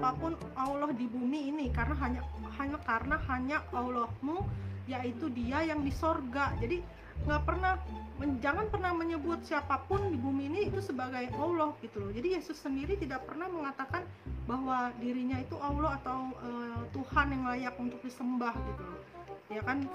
siapapun Allah di bumi ini, karena hanya Allahmu, yaitu Dia yang di sorga. Jadi jangan pernah menyebut siapapun di bumi ini itu sebagai Allah gitu loh. Jadi Yesus sendiri tidak pernah mengatakan bahwa dirinya itu Allah atau Tuhan yang layak untuk disembah gitu loh, ya kan.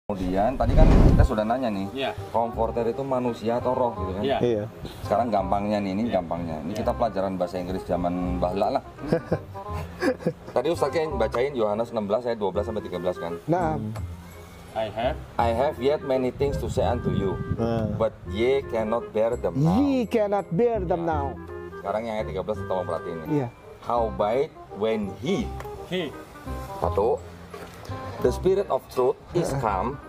Kemudian tadi kan kita sudah nanya nih, komforter itu manusia atau roh gitu kan? Iya. Sekarang gampangnya nih, ini gampangnya. Ini kita pelajaran bahasa Inggris zaman bahla lah. Tadi Ustaznya yang bacain Yohanes 16 ayat 12 sampai 13 kan? Nah, I have yet many things to say unto you, but ye cannot bear them now. ye cannot bear them now. Sekarang yang ayat 13 tolong perhatiin nih. Iya. Howbeit when he. Satu. The Spirit of truth is come,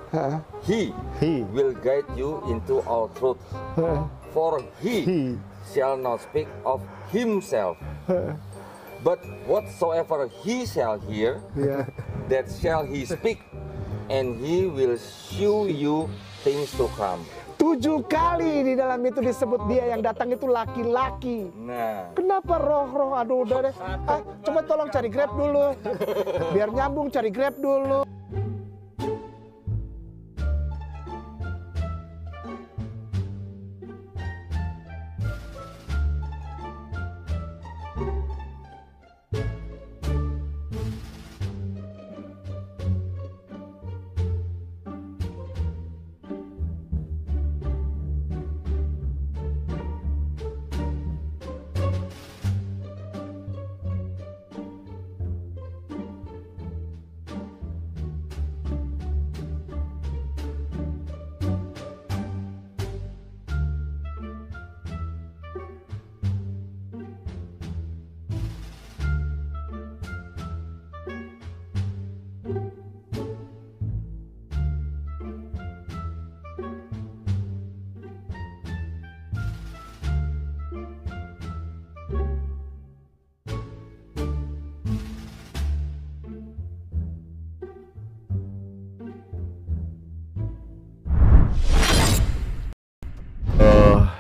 He will guide you into all truth. For He shall not speak of Himself, but whatsoever He shall hear, that shall He speak, and He will shew you things to come. 7 kali di dalam itu disebut Dia yang datang itu laki-laki. Nah, Kenapa roh-roh? Aduh, udah deh. Coba tolong cari Grab dulu. Biar nyambung, cari Grab dulu.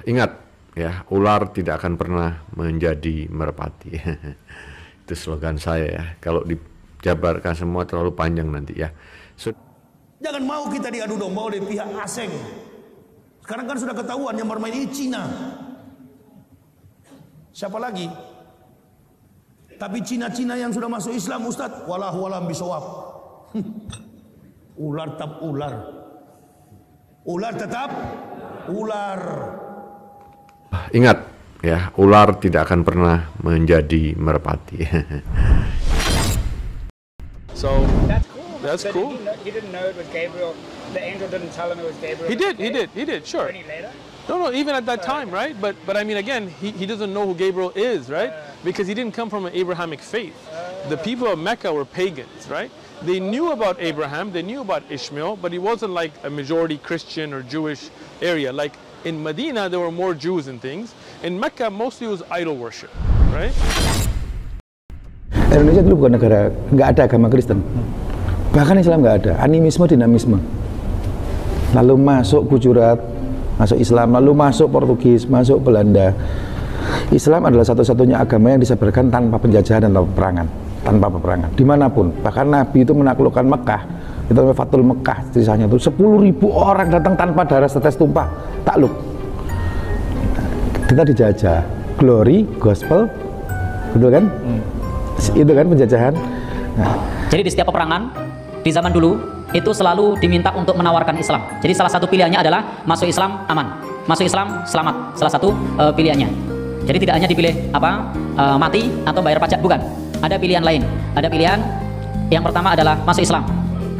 Ingat ya, ular tidak akan pernah menjadi merpati. Itu slogan saya ya. Kalau dijabarkan semua terlalu panjang nanti ya. Jangan mau kita diadu domba oleh pihak asing. Sekarang kan sudah ketahuan yang bermain ini Cina. Siapa lagi? Tapi Cina-Cina yang sudah masuk Islam, Ustadz, walam bisawab. Ular tetap ular. Ular tetap ular. Ingat ya, ular tidak akan pernah menjadi merpati. So That's so cool. He didn't know it was Gabriel. The angel didn't tell him it was Gabriel. He did, sure. Any later? No, even at that time, right? But I mean, again, he doesn't know who Gabriel is, right? Because he didn't come from an Abrahamic faith. The people of Mecca were pagans, right? They knew about Abraham, they knew about Ishmael, but it wasn't like a majority Christian or Jewish area. Like in Medina, there were more Jews and things. In Mecca, mostly it was idol worship, right? Indonesia dulu bukan negara, nggak ada agama Kristen. Bahkan Islam nggak ada, animisme, dinamisme. Lalu masuk Gujarat, masuk Islam, lalu masuk Portugis, masuk Belanda. Islam adalah satu-satunya agama yang disebarkan tanpa penjajahan dan tanpa peperangan, dimanapun. Bahkan Nabi itu menaklukkan Mekah, itu namanya Fathul Mekah, kisahnya itu 10.000 orang datang tanpa darah setes tumpah, takluk. Kita dijajah, glory, gospel, betul kan? Itu kan penjajahan. Nah. Jadi di setiap peperangan di zaman dulu itu selalu diminta untuk menawarkan Islam. Jadi salah satu pilihannya adalah masuk Islam aman, masuk Islam selamat. Salah satu pilihannya. Jadi tidak hanya dipilih mati atau bayar pajak, bukan. Ada pilihan lain. Ada pilihan yang pertama adalah masuk Islam.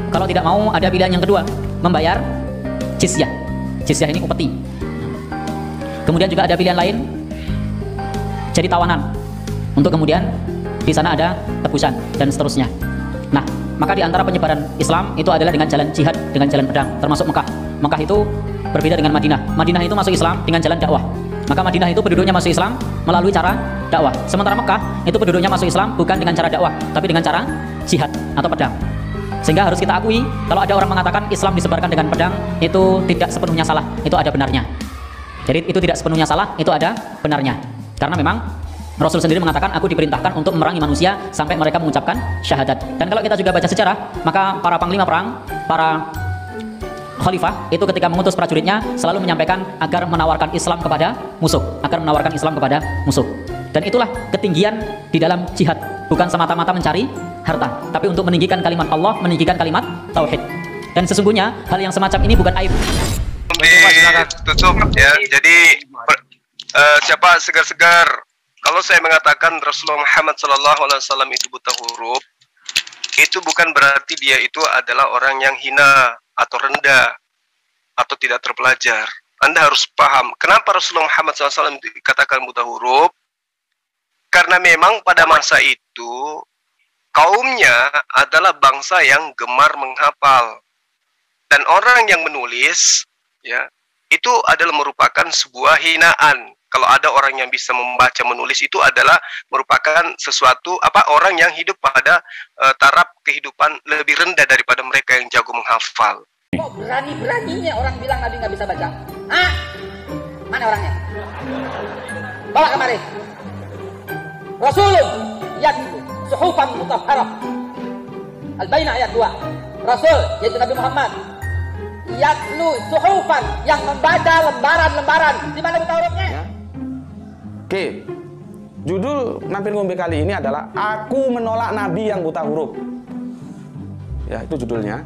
Kalau tidak mau, ada pilihan yang kedua, membayar jizyah. Jizyah ini upeti. Kemudian juga ada pilihan lain, jadi tawanan. Untuk kemudian di sana ada tebusan dan seterusnya. Nah, Maka di antara penyebaran Islam itu adalah dengan jalan jihad, dengan jalan pedang, termasuk Mekah. Mekah itu berbeda dengan Madinah. Madinah itu masuk Islam dengan jalan dakwah. Maka Madinah itu penduduknya masuk Islam melalui cara dakwah. Sementara Mekah itu penduduknya masuk Islam bukan dengan cara dakwah, tapi dengan cara jihad atau pedang. Sehingga harus kita akui, kalau ada orang mengatakan Islam disebarkan dengan pedang, itu tidak sepenuhnya salah, itu ada benarnya. Jadi itu tidak sepenuhnya salah, itu ada benarnya. Karena memang Rasul sendiri mengatakan, aku diperintahkan untuk memerangi manusia sampai mereka mengucapkan syahadat. Dan kalau kita juga baca sejarah, maka para panglima perang, para khalifah itu ketika mengutus prajuritnya selalu menyampaikan agar menawarkan Islam kepada musuh, agar menawarkan Islam kepada musuh. Dan itulah ketinggian di dalam jihad, bukan semata-mata mencari harta, tapi untuk meninggikan kalimat Allah, meninggikan kalimat tauhid. Dan sesungguhnya hal yang semacam ini bukan aib. Ditutup ya. Jadi siapa segar-segar kalau saya mengatakan Rasulullah Muhammad SAW itu buta huruf, itu bukan berarti dia itu adalah orang yang hina atau rendah atau tidak terpelajar. Anda harus paham kenapa Rasulullah Muhammad SAW dikatakan buta huruf. Karena memang pada masa itu kaumnya adalah bangsa yang gemar menghafal, dan orang yang menulis ya itu adalah merupakan sebuah hinaan. Kalau ada orang yang bisa membaca menulis, itu adalah merupakan sesuatu orang yang hidup pada taraf kehidupan lebih rendah daripada mereka yang jago menghafal. Kok berani-beraninya orang bilang Nabi nggak bisa baca? Ah, mana orangnya? Bawa kemari. Rasulun yatlu suhufan mutahharah. Al-Bayyinah ayat 2. Rasul yaitu Nabi Muhammad yatlu suhufan, yang membaca lembaran-lembaran. Di mana buta hurufnya? Ya. Oke. Judul Mampir Ngombe kali ini adalah Aku Menolak Nabi Yang Buta Huruf. Ya, itu judulnya.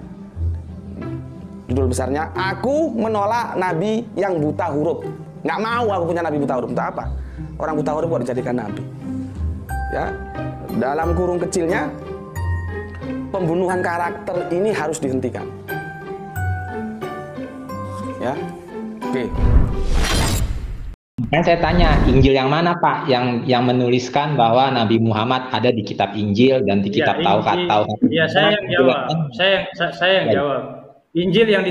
Judul besarnya Aku Menolak Nabi Yang Buta Huruf. Nggak mau aku punya Nabi buta huruf. Entah apa. Orang buta huruf kok dijadikan Nabi. Ya, dalam kurung kecilnya, pembunuhan karakter ini harus dihentikan. Ya, oke. Kan saya tanya, Injil yang mana Pak? Yang menuliskan bahwa Nabi Muhammad ada di kitab Injil dan di kitab Taurat. Iya, saya yang jawab. Saya yang jawab. Injil yang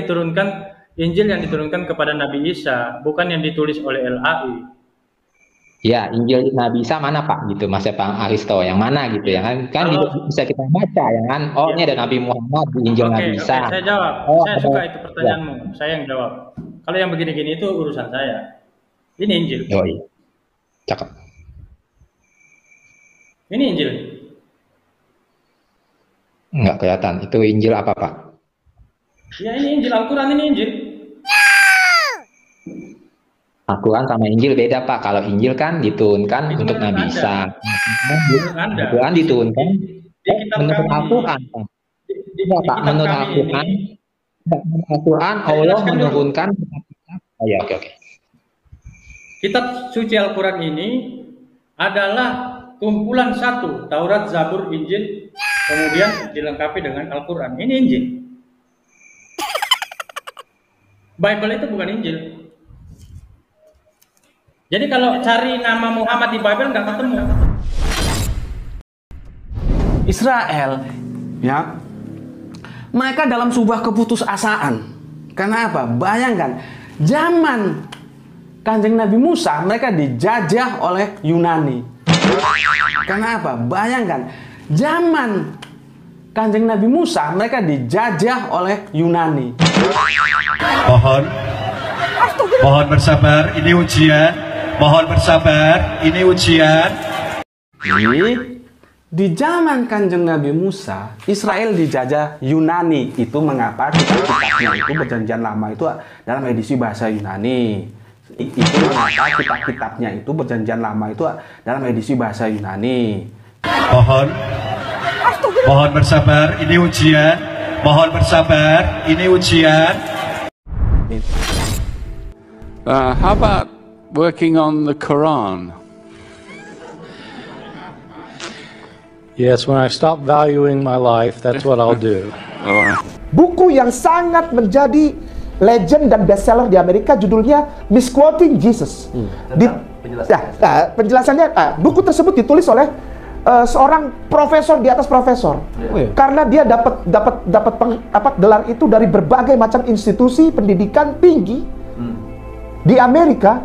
diturunkan kepada Nabi Isa, bukan yang ditulis oleh LAI. Ya, Injil Nabi Isa mana Pak gitu, Mas Bang Aristo, yang mana gitu ya kan bisa kita baca ya kan. Oh, ini ada Nabi Muhammad di Injil Nabi Isa. Saya jawab. Saya suka itu pertanyaanmu. Ya. Saya yang jawab. Kalau yang begini-gini itu urusan saya. Ini Injil. Oh iya. Cakep. Ini Injil. Enggak kelihatan. Itu Injil apa Pak? Ya ini Injil, Al-Quran ini Injil. Al-Quran sama Injil beda Pak. Kalau Injil kan diturunkan untuk Nabi Isa. Al-Quran diturunkan menurut Al-Quran Pak. Pak, menurut Al-Quran, Allah menurunkan. Oh ya, oke. Kitab suci Al-Quran ini adalah kumpulan satu, Taurat, Zabur, Injil, kemudian dilengkapi dengan Al-Quran. Ini Injil. Bible itu bukan Injil. Jadi kalau cari nama Muhammad di Bible nggak ketemu. Israel, ya, mereka dalam sebuah keputusasaan. Karena apa? Bayangkan, zaman Kanjeng Nabi Musa mereka dijajah oleh Yunani. Karena apa? Bayangkan, zaman Kanjeng Nabi Musa mereka dijajah oleh Yunani. Mohon bersabar, ini ujian. Mohon bersabar, ini ujian. Di zaman Kanjeng Nabi Musa, Israel dijajah Yunani. Itu mengapa kitab-kitabnya itu Perjanjian Lama itu dalam edisi bahasa Yunani. Itu mengapa kitab-kitabnya itu Perjanjian Lama itu dalam edisi bahasa Yunani. Mohon bersabar, ini ujian. Mohon bersabar, ini ujian. How about working on the Quran? Yes, when I stop valuing my life, that's what I'll do. Buku yang sangat menjadi legend dan bestseller di Amerika judulnya Misquoting Jesus. Penjelasannya, buku tersebut ditulis oleh seorang profesor di atas profesor. Karena dia dapat gelar itu dari berbagai macam institusi pendidikan tinggi di Amerika,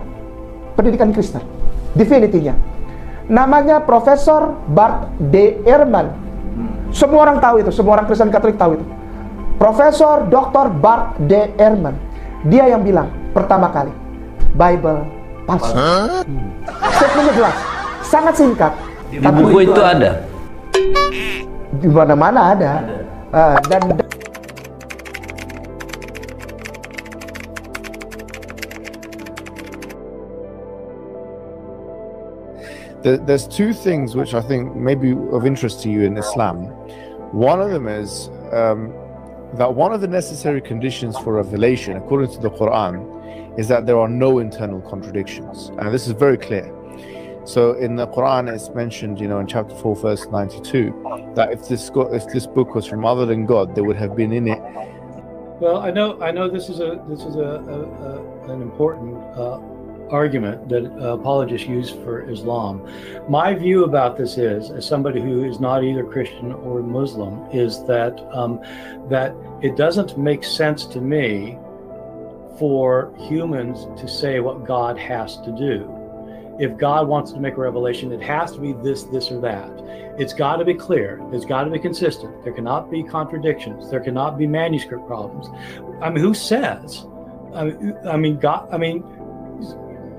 pendidikan Kristen. Divinity-nya. Namanya Profesor Bart D. Ehrman. Semua orang tahu itu, semua orang Kristen Katolik tahu itu. Profesor Dr. Bart D. Ehrman. Dia yang bilang pertama kali Bible palsu. Statementnya jelas, sangat singkat. Di buku itu ada? Di mana-mana ada. Dan there's two things which I think may be of interest to you in Islam. One of them is that one of the necessary conditions for revelation, according to the Quran, is that there are no internal contradictions. And this is very clear. So in the Quran, it's mentioned, you know, in chapter 4, verse 92, that if this book was from other than God, there would have been in it. Well, I know this is an important argument that apologists use for Islam. My view about this is, as somebody who is not either Christian or Muslim, is that that it doesn't make sense to me for humans to say what God has to do. If God wants to make a revelation, it has to be this, this, or that. It's got to be clear. It's got to be consistent. There cannot be contradictions. There cannot be manuscript problems. I mean, who says? I mean, God. I mean,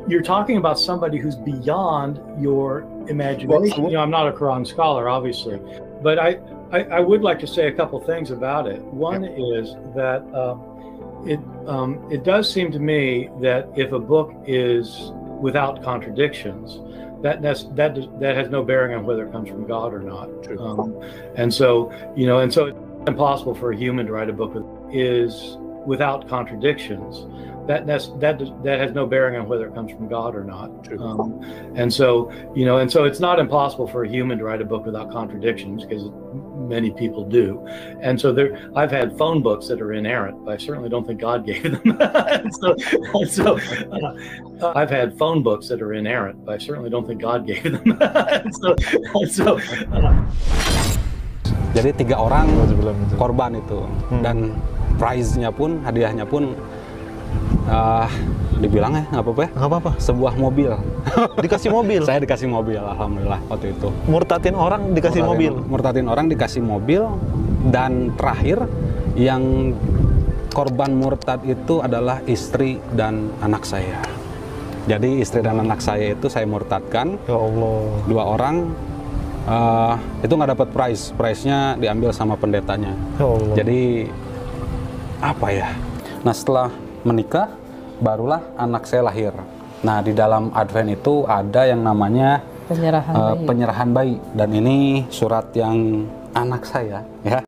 you're talking about somebody who's beyond your imagination. You know, I'm not a Quran scholar, obviously, but I would like to say a couple things about it. One is that it does seem to me that if a book is without contradictions, that has no bearing on whether it comes from God or not. And so, you know, and so it's impossible for a human to write a book that is without contradictions. That has no bearing on whether it comes from God or not. And so, you know, and so it's not impossible for a human to write a book without contradictions, because many people do. And so I've had phone books that are inerrant, but I certainly don't think God gave them. I've had phone books that are inerrant, but I certainly don't think God gave them. Jadi 3 orang korban itu, dan prize-nya pun, hadiahnya pun dibilang nggak apa-apa ya? Nggak apa-apa. Sebuah mobil. Dikasih mobil? Saya dikasih mobil, alhamdulillah waktu itu. Murtadin orang dikasih mobil? Murtadin orang dikasih mobil, dan terakhir yang korban murtad itu adalah istri dan anak saya. Jadi istri dan anak saya itu saya murtadkan. Ya Allah. 2 orang. Itu nggak dapat prize-nya diambil sama pendetanya. Ya Allah. Jadi apa ya? Nah, setelah menikah barulah anak saya lahir. Nah, di dalam Advent itu ada yang namanya penyerahan bayi. Dan ini surat yang anak saya, ya,